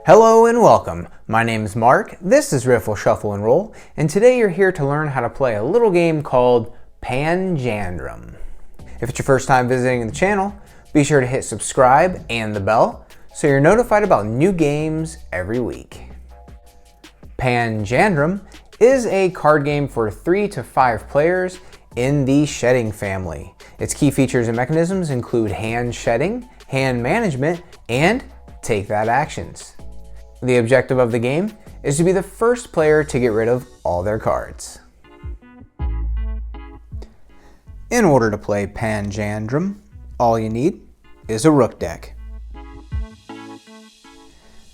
Hello and welcome. My name is Mark, this is Riffle Shuffle and Roll, and today you're here to learn how to play a little game called Panjandrum. If it's your first time visiting the channel, be sure to hit subscribe and the bell so you're notified about new games every week. Panjandrum is a card game for 3 to 5 players in the shedding family. Its key features and mechanisms include hand shedding, hand management, and take that actions. The objective of the game is to be the first player to get rid of all their cards. In order to play Panjandrum, all you need is a rook deck.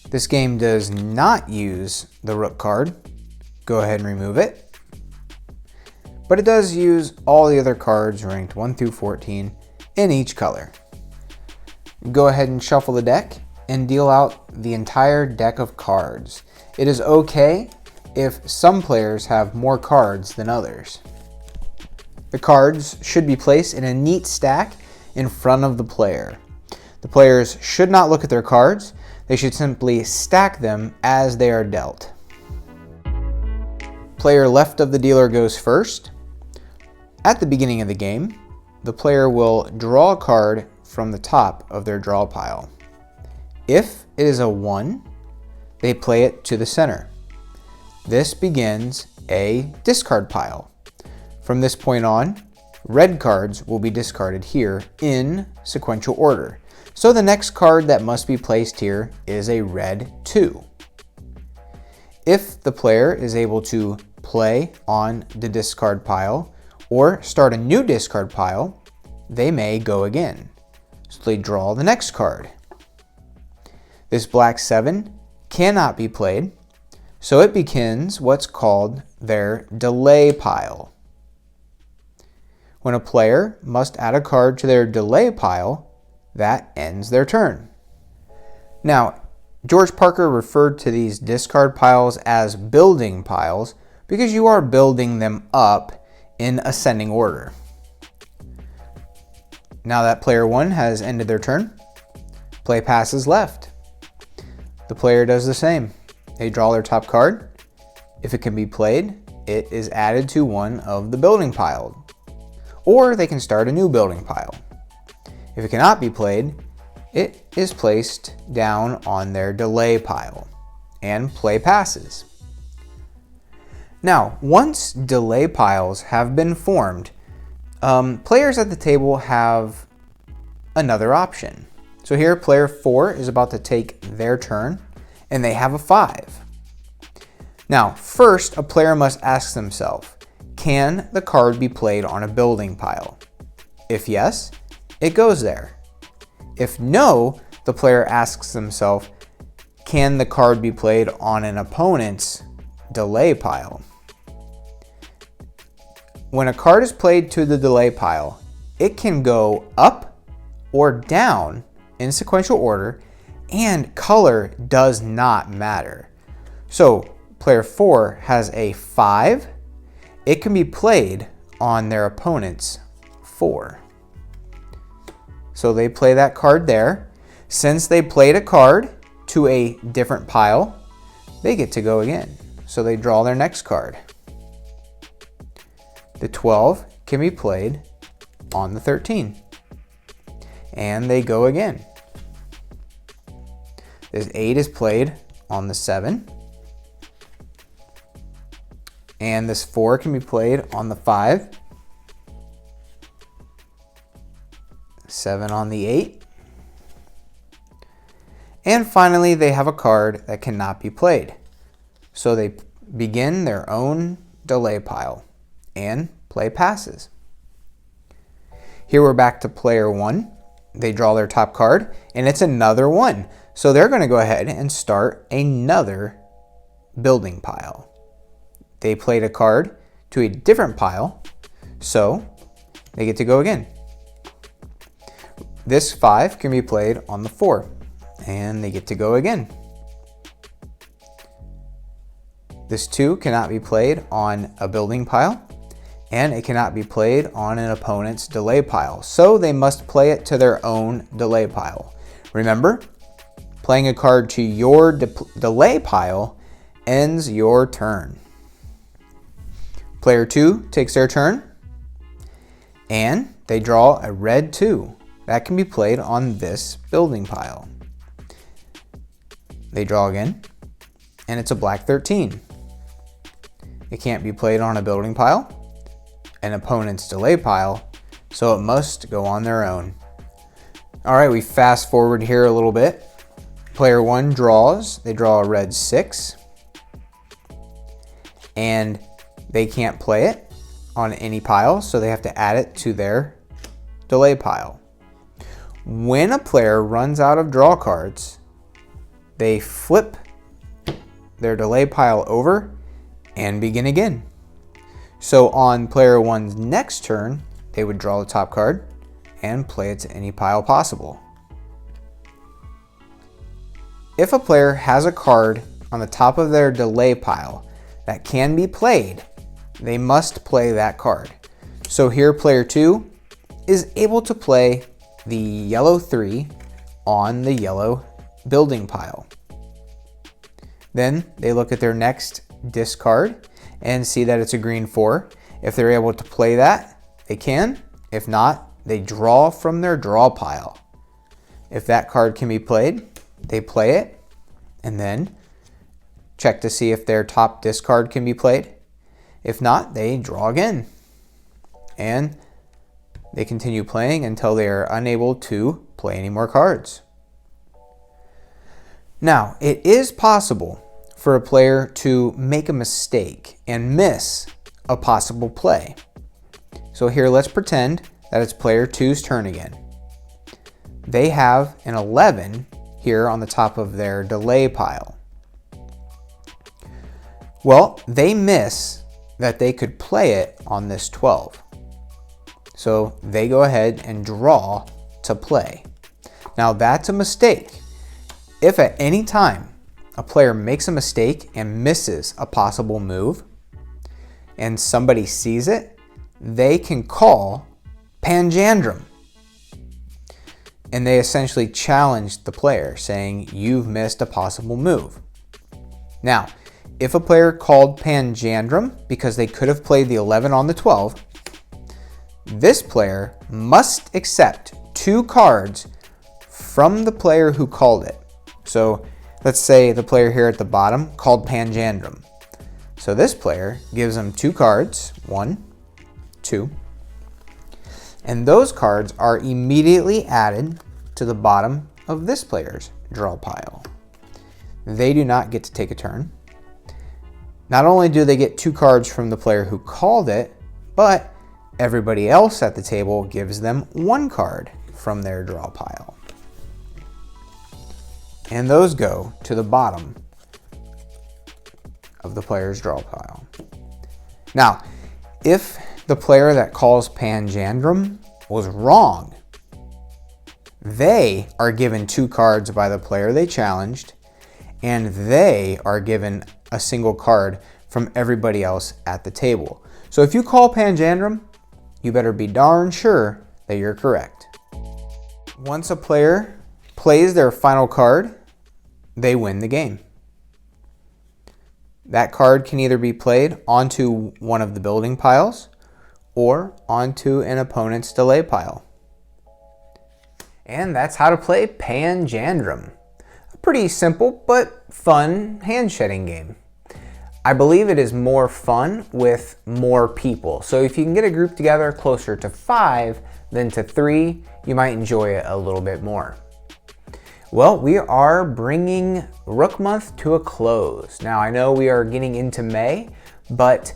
This game does not use the rook card. Go ahead and remove it. But it does use all the other cards ranked 1 through 14 in each color. Go ahead and shuffle the deck and deal out the entire deck of cards. It is okay if some players have more cards than others. The cards should be placed in a neat stack in front of the player. The players should not look at their cards. They should simply stack them as they are dealt. Player left of the dealer goes first. At the beginning of the game, the player will draw a card from the top of their draw pile. If it is a 1, they play it to the center. This begins a discard pile. From this point on, red cards will be discarded here in sequential order. So the next card that must be placed here is a red 2. If the player is able to play on the discard pile or start a new discard pile, they may go again. So they draw the next card. This black 7 cannot be played, so it begins what's called their delay pile. When a player must add a card to their delay pile, that ends their turn. Now, George Parker referred to these discard piles as building piles because you are building them up in ascending order. Now that player 1 has ended their turn, play passes left. The player does the same. They draw their top card. If it can be played, it is added to one of the building piles. Or they can start a new building pile. If it cannot be played, it is placed down on their delay pile and play passes. Now, once delay piles have been formed, players at the table have another option. So here, player 4 is about to take their turn, and they have a 5. Now, first, a player must ask themselves, can the card be played on a building pile? If yes, it goes there. If no, the player asks themselves, can the card be played on an opponent's delay pile? When a card is played to the delay pile, it can go up or down in sequential order, and color does not matter. So player 4 has a 5. It can be played on their opponent's 4. So they play that card there. Since they played a card to a different pile, they get to go again. So they draw their next card. The 12 can be played on the 13. And they go again. This 8 is played on the 7. And this 4 can be played on the 5. 7 on the 8. And finally, they have a card that cannot be played. So they begin their own delay pile and play passes. Here we're back to player 1. They draw their top card, and it's another 1. So they're going to go ahead and start another building pile. They played a card to a different pile, so they get to go again. This 5 can be played on the 4, and they get to go again. This 2 cannot be played on a building pile, and it cannot be played on an opponent's delay pile, so they must play it to their own delay pile. Remember, Playing a card to your delay pile ends your turn. Player 2 takes their turn, and they draw a red 2. That can be played on this building pile. They draw again, and it's a black 13. It can't be played on a building pile, an opponent's delay pile, so it must go on their own. All right, we fast forward here a little bit. Player 1 draws. They draw a red 6, and they can't play it on any pile, so they have to add it to their delay pile. When a player runs out of draw cards, they flip their delay pile over and begin again. So on player 1's next turn, they would draw the top card and play it to any pile possible. If a player has a card on the top of their delay pile that can be played, they must play that card. So here player 2 is able to play the yellow 3 on the yellow building pile. Then they look at their next discard and see that it's a green 4. If they're able to play that, they can. If not, they draw from their draw pile. If that card can be played, they play it and then check to see if their top discard can be played. If not, they draw again. And they continue playing until they are unable to play any more cards. Now, it is possible for a player to make a mistake and miss a possible play. So here, let's pretend that it's player 2's turn again. They have an 11 here on the top of their delay pile. Well, they miss that they could play it on this 12. So they go ahead and draw to play. Now that's a mistake. If at any time a player makes a mistake and misses a possible move and somebody sees it, they can call Panjandrum. And they essentially challenge the player saying, you've missed a possible move. Now, if a player called Panjandrum because they could have played the 11 on the 12, this player must accept 2 cards from the player who called it. So let's say the player here at the bottom called Panjandrum. So this player gives them 2 cards, 1, 2, and those cards are immediately added to the bottom of this player's draw pile. They do not get to take a turn. Not only do they get 2 cards from the player who called it, but everybody else at the table gives them 1 card from their draw pile. And those go to the bottom of the player's draw pile. Now, if the player that calls Panjandrum was wrong, they are given 2 cards by the player they challenged, and they are given a single card from everybody else at the table. So if you call Panjandrum, you better be darn sure that you're correct. Once a player plays their final card, they win the game. That card can either be played onto one of the building piles or onto an opponent's delay pile. And that's how to play Panjandrum. A pretty simple but fun hand shedding game. I believe it is more fun with more people. So if you can get a group together closer to 5 than to 3, you might enjoy it a little bit more. Well, we are bringing Rook Month to a close. Now I know we are getting into May, but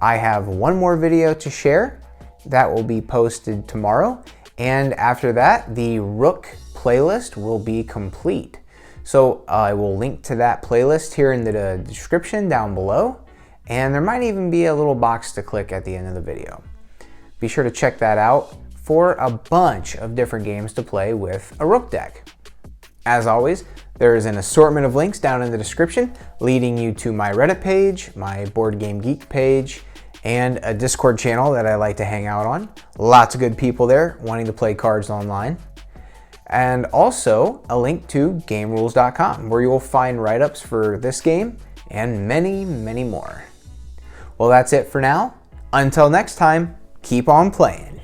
I have one more video to share that will be posted tomorrow. And after that, the Rook playlist will be complete. So I will link to that playlist here in the description down below. And there might even be a little box to click at the end of the video. Be sure to check that out for a bunch of different games to play with a Rook deck. As always, there is an assortment of links down in the description leading you to my Reddit page, my Board Game Geek page, and a Discord channel that I like to hang out on. Lots of good people there wanting to play cards online. and also a link to GameRules.com, where you will find write-ups for this game and many, many more. Well, that's it for now. Until next time, keep on playing.